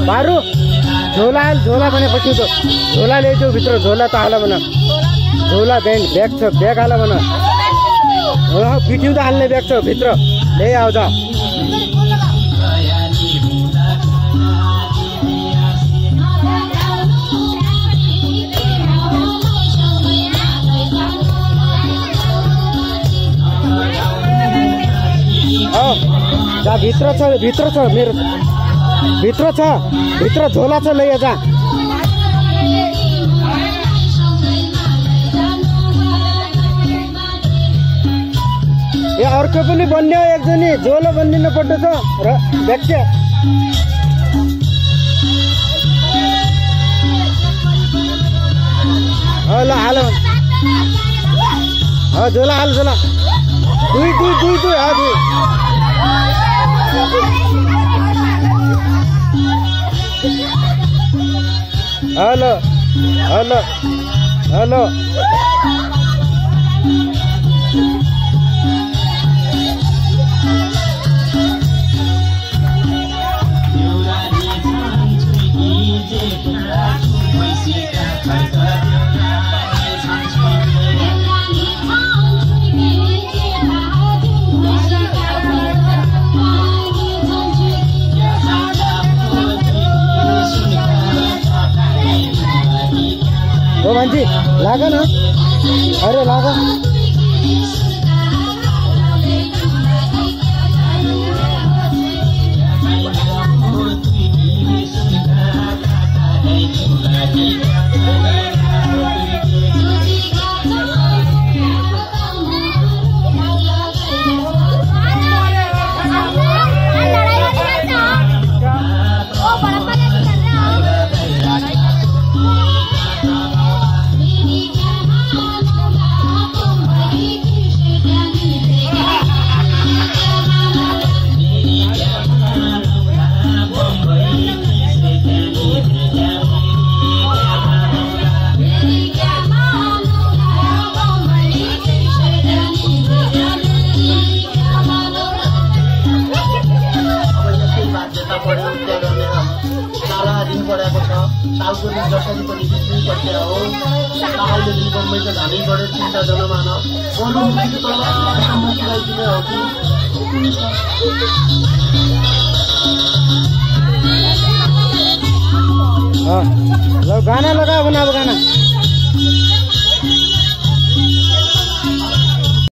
बारू झोला भनेपछि त झोला ल्याइदेऊ भित्र झोला त हाल भन झोला ब्याग छ ब्याग हाल भन पिठ्यौँ त हाल्ने ब्याग छ भित्र ल्याइ आउँछ जा भित्र छ मेरो भित्र झोला छ लै जा ए अर्को पनि बन्यो एकजनी झोला बनिनु पर्दछ र व्याख्या ल हाल झोला हाल झोला दुई हेलो हो मान्छे लाग न अरे लाग गाना लगा बना गाना